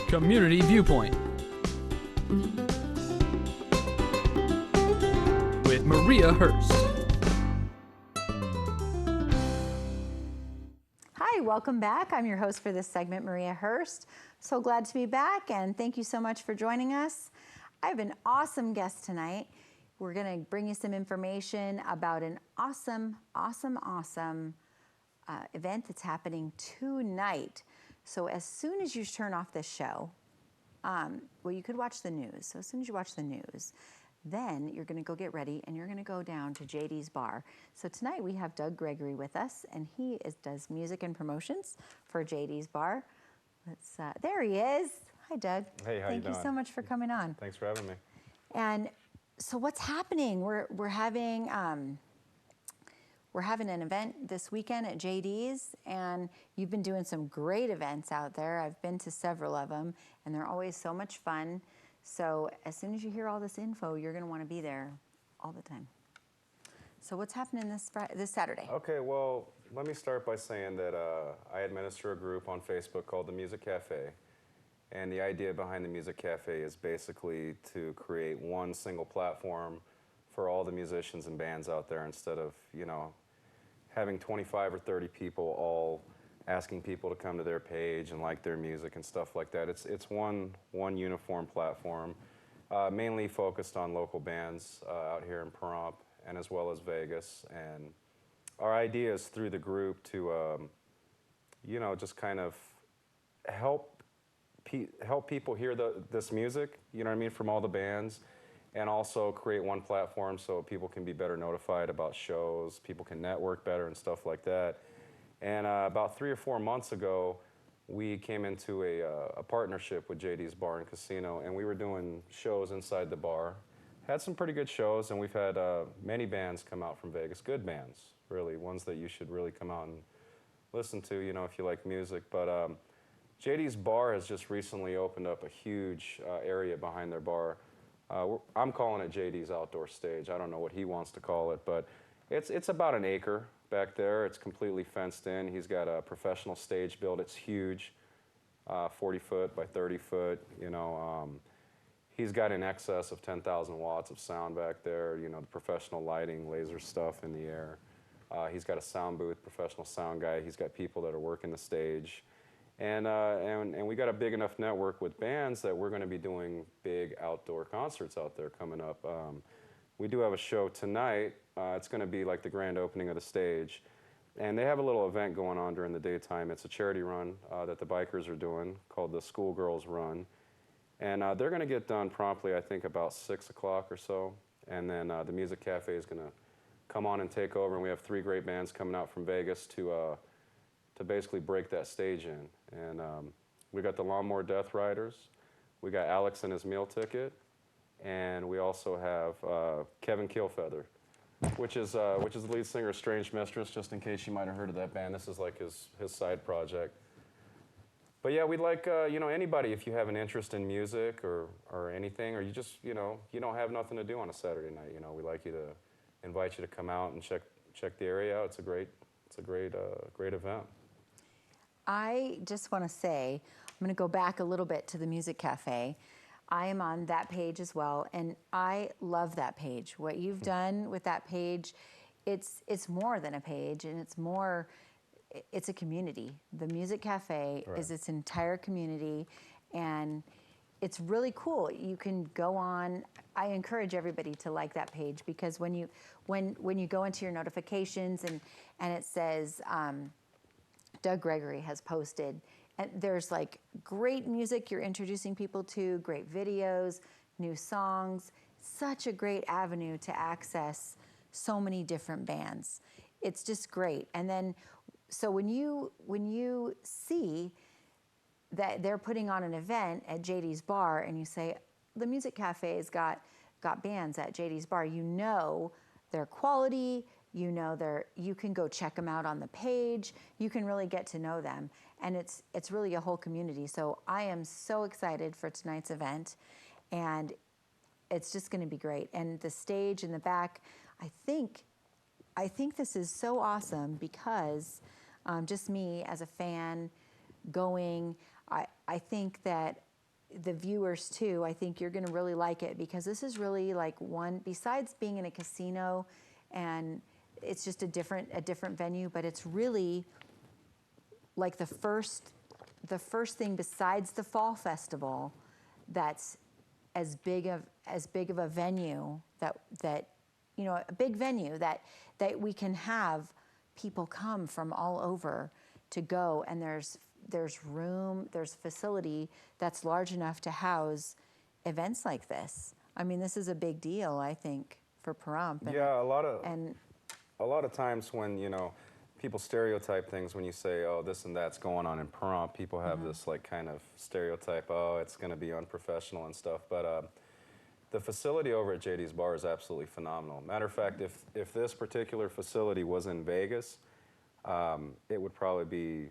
Community Viewpoint with Maria Hurst. Hi, welcome back. I'm your host for this segment, Maria Hurst. So glad to be back, and thank you so much for joining us. I have an awesome guest tonight. We're going to bring you some information about an awesome event that's happening tonight. So as soon as you turn off this show, well, you could watch the news. So as soon as you watch the news, then you're going to go get ready and you're going to go down to JD's Bar. So tonight we have Doug Gregory with us, and he does music and promotions for JD's Bar. There he is. Hi, Doug. Hey, how you doing? Thank you so much for coming on. Thanks for having me. And so what's happening? We're having an event this weekend at JD's, and you've been doing some great events out there. I've been to several of them, and they're always so much fun. So as soon as you hear all this info, you're going to want to be there all the time. So what's happening this Saturday? Okay, well, let me start by saying that I administer a group on Facebook called the Music Cafe. And the idea behind the Music Cafe is basically to create one single platform for all the musicians and bands out there, instead of, having 25 or 30 people all asking people to come to their page and like their music and stuff like that. It's one uniform platform, mainly focused on local bands out here in Pahrump and as well as Vegas. And our idea is through the group to, just kind of help people hear this music, from all the bands, and also create one platform so people can be better notified about shows, people can network better and stuff like that. And about 3 or 4 months ago, we came into a partnership with JD's Bar and Casino, and we were doing shows inside the bar. Had some pretty good shows, and we've had many bands come out from Vegas, good bands, really, ones that you should really come out and listen to, if you like music. But JD's Bar has just recently opened up a huge area behind their bar. I'm calling it JD's Outdoor Stage. I don't know what he wants to call it, but it's about an acre back there. It's completely fenced in. He's got a professional stage built. It's huge, 40 foot by 30 foot. He's got in excess of 10,000 watts of sound back there. The professional lighting, laser stuff in the air. He's got a sound booth, professional sound guy. He's got people that are working the stage. And we got a big enough network with bands that we're going to be doing big outdoor concerts out there coming up. We do have a show tonight. It's going to be like the grand opening of the stage. And they have a little event going on during the daytime. It's a charity run that the bikers are doing called the Schoolgirls Run. And they're going to get done promptly, I think, about 6 o'clock or so. And then the Music Cafe is going to come on and take over. And we have 3 great bands coming out from Vegas to basically break that stage in. And we got the Lawnmower Death Riders, we got Alex and his Meal Ticket, and we also have Kevin Keelfeather, which is the lead singer of Strange Mistress, just in case you might have heard of that band. This is like his side project. But yeah, we'd like, anybody, if you have an interest in music or anything, or you just, you don't have nothing to do on a Saturday night, we'd like you to invite you to come out and check the area out. It's a great event. I just want to say, I'm going to go back a little bit to the Music Cafe. I am on that page as well, and I love that page. What you've done with that page, it's more than a page, and it's a community. The Music Cafe is its entire community, and it's really cool. You can go on. I encourage everybody to like that page, because when you go into your notifications and it says Doug Gregory has posted, and there's like great music you're introducing people to, great videos, new songs, such a great avenue to access so many different bands. It's just great. And then, so when you see that they're putting on an event at JD's Bar, and you say, the Music Cafe's got bands at JD's Bar, their quality, you can go check them out on the page, you can really get to know them, and it's really a whole community. So I am so excited for tonight's event, and it's just going to be great. And the stage in the back, I think this is so awesome, because just me as a fan going, I think that the viewers too, I think you're going to really like it, because this is really like one, besides being in a casino, and it's just a different venue, but it's really like the first thing besides the fall festival that's as big of a venue, that you know, a big venue that we can have people come from all over to go, and there's room, there's facility that's large enough to house events like this. I mean, this is a big deal, I think, for Pahrump. Yeah, a lot of times when, you know, people stereotype things when you say, oh, this and that's going on in Pahrump, people have this like kind of stereotype, oh, it's going to be unprofessional and stuff. But the facility over at JD's Bar is absolutely phenomenal. Matter of fact, if this particular facility was in Vegas, it would probably be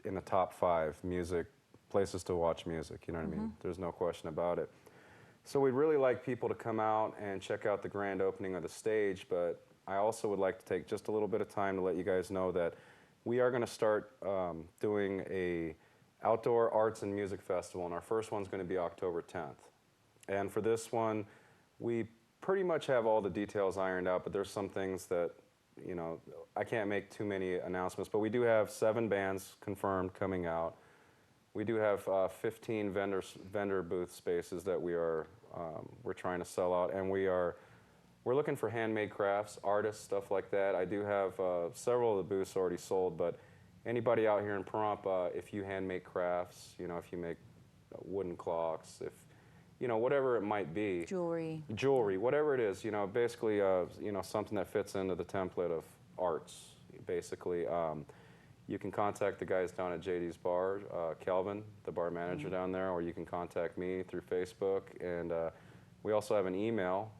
in the top 5 music places to watch music, you know what I mean? There's no question about it. So we'd really like people to come out and check out the grand opening of the stage, but I also would like to take just a little bit of time to let you guys know that we are going to start doing a outdoor arts and music festival, and our first one's going to be October 10th. And for this one, we pretty much have all the details ironed out, but there's some things that, you know, I can't make too many announcements, but we do have 7 bands confirmed coming out. We do have 15 vendor booth spaces that we're trying to sell out, and we're looking for handmade crafts, artists, stuff like that. I do have several of the booths already sold, but anybody out here in Pahrump, if you handmade crafts, you know, if you make wooden clocks, if, you know, whatever it might be. Jewelry, whatever it is, you know, basically, you know, something that fits into the template of arts, basically. You can contact the guys down at JD's Bar, Kelvin, the bar manager down there, or you can contact me through Facebook. And we also have an email,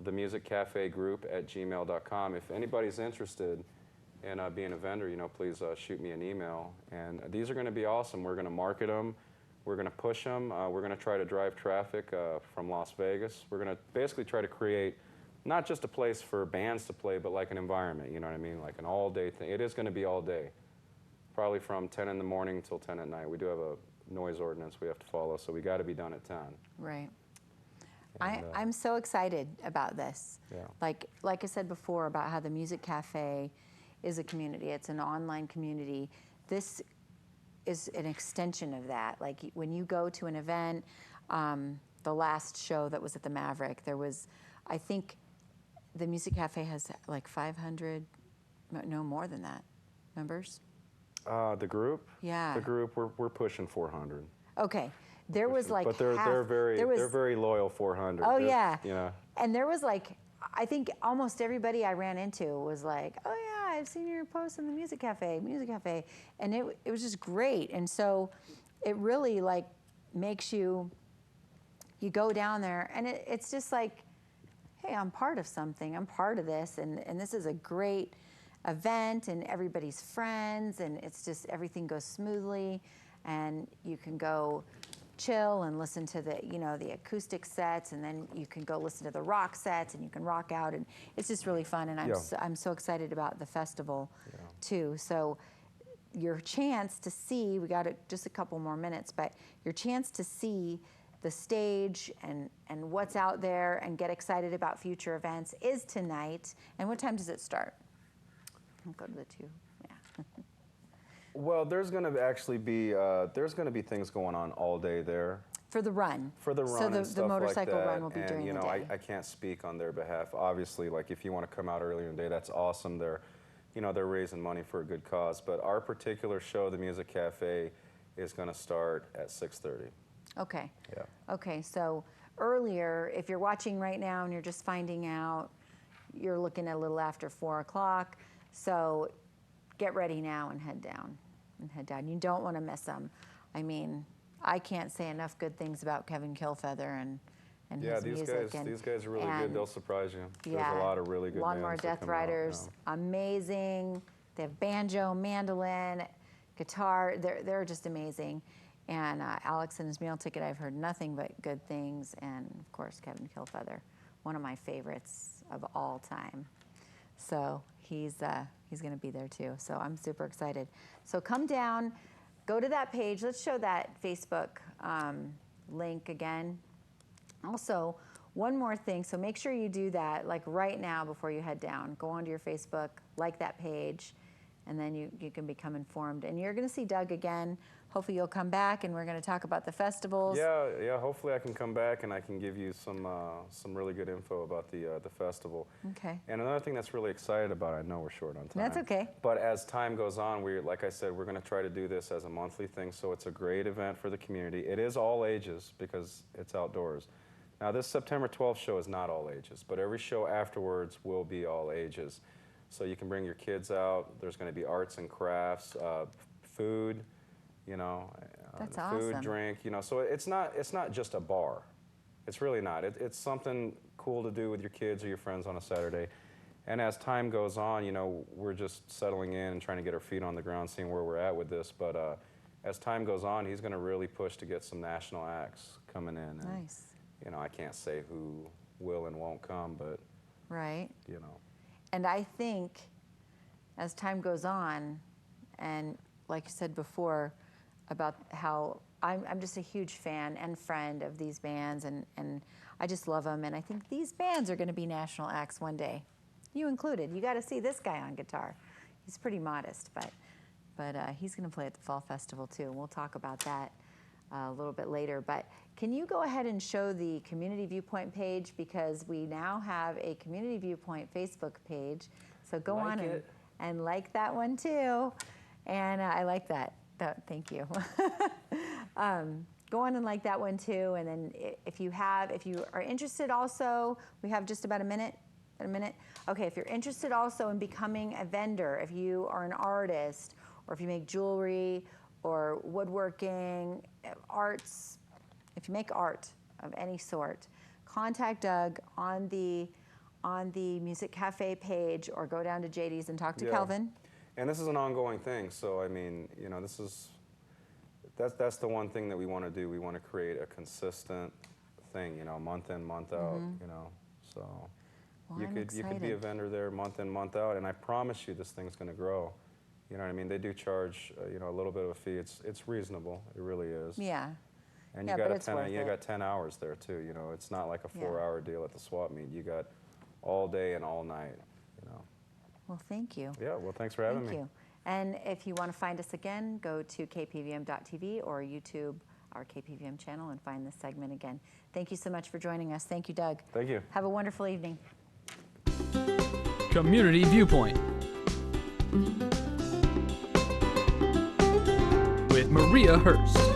themusiccafegroup@gmail.com. If anybody's interested in being a vendor, you know, please shoot me an email. And these are going to be awesome. We're going to market them. We're going to push them. We're going to try to drive traffic from Las Vegas. We're going to basically try to create not just a place for bands to play, but like an environment, you know what I mean? Like an all-day thing. It is going to be all day, probably from 10 in the morning till 10 at night. We do have a noise ordinance we have to follow, so we got to be done at 10. Right. And, I'm so excited about this. Yeah. Like I said before about how the Music Cafe is a community. It's an online community. This is an extension of that. Like when you go to an event, the last show that was at the Maverick, there was, I think, the Music Cafe has like 500, no more than that, members? The group? Yeah. The group, we're pushing 400. Okay. There was like but they're very loyal 400. Oh yeah. You know. And there was like, I think almost everybody I ran into was like, oh yeah, I've seen your post in the Music Cafe, and it was just great. And so it really like makes you go down there, and it's just like, hey, I'm part of something. I'm part of this, and this is a great event, and everybody's friends, and it's just everything goes smoothly, and you can go chill and listen to the, you know, the acoustic sets, and then you can go listen to the rock sets, and you can rock out, and it's just really fun. And I'm so excited about the festival too. So your chance to see, we got just a couple more minutes, but your chance to see the stage and what's out there and get excited about future events is tonight. And what time does it start? I'll go to the 2. Yeah. Well, there's going to actually be things going on all day there. For the run. For the run, so and stuff the motorcycle like that. run will be during you know, the day. I can't speak on their behalf. Obviously, like if you want to come out earlier in the day, that's awesome. They're raising money for a good cause. But our particular show, the Music Cafe, is going to start at 6:30. Okay. Yeah. Okay, so earlier, if you're watching right now and you're just finding out, you're looking at a little after 4 o'clock. So get ready now and head down. You don't want to miss them. I mean, I can't say enough good things about Kevin Kilfeather and his music. These guys are really good. They'll surprise you. Yeah, There's a lot of really good Lawnmower bands that Death come out Riders, now. amazing. They have banjo, mandolin, guitar. They're just amazing. And Alex and his meal ticket, I've heard nothing but good things. And of course, Kevin Kilfeather, one of my favorites of all time. So he's going to be there too. So I'm super excited. So come down. go to that page. Let's show that Facebook link again. Also, one more thing, so make sure you do that like right now before you head down. Go onto your Facebook, like that page, and then you can become informed. And you're going to see Doug again. Hopefully you'll come back, and we're going to talk about the festivals. Yeah. Hopefully I can come back and I can give you some really good info about the festival. Okay. And another thing that's really excited about, I know we're short on time. That's okay. But as time goes on, like I said, we're going to try to do this as a monthly thing. So it's a great event for the community. It is all ages because it's outdoors. Now this September 12th show is not all ages, but every show afterwards will be all ages. So you can bring your kids out. There's going to be arts and crafts, food, you know, That's food, awesome. drink, you know. So it's not just a bar. It's really not. It's something cool to do with your kids or your friends on a Saturday. And as time goes on, you know, we're just settling in and trying to get our feet on the ground, seeing where we're at with this. But as time goes on, he's going to really push to get some national acts coming in. And, Nice. you know, I can't say who will and won't come, but, Right. you know. And I think as time goes on, and like you said before, about how I'm just a huge fan and friend of these bands, and I just love them. And I think these bands are going to be national acts one day, you included. You got to see this guy on guitar. He's pretty modest, but he's going to play at the Fall Festival too. And we'll talk about that a little bit later. But can you go ahead and show the Community Viewpoint page, because we now have a Community Viewpoint Facebook page. So go Like on it. and like that one too. And I like that. Thank you. Go on and like that one too. And then if you are interested also, we have just about a minute. Okay, if you're interested also in becoming a vendor, if you are an artist, or if you make jewelry or woodworking, arts, if you make art of any sort, contact Doug on the Music Cafe page, or go down to JD's and talk to Yeah. Kelvin. And this is an ongoing thing, so I mean, you know, that's the one thing that we want to do. We want to create a consistent thing, you know, month in, month out, you know. So Well, you I'm could be a excited. vendor there month in, month out, and I promise you this thing's going to grow. You know what I mean? They do charge, you know, a little bit of a fee. It's reasonable. It really is. Yeah. And Yeah, you got but it's worth you it. got 10 hours there too. You know, it's not like a Yeah. 4-hour deal at the swap meet. You got all day and all night. You know. Well, thank you. Yeah. Well, thanks for having Thank me. you. And if you want to find us again, go to kpvm.tv or YouTube, our KPVM channel, and find this segment again. Thank you so much for joining us. Thank you, Doug. Thank you. Have a wonderful evening. Community Viewpoint with Maria Hurst.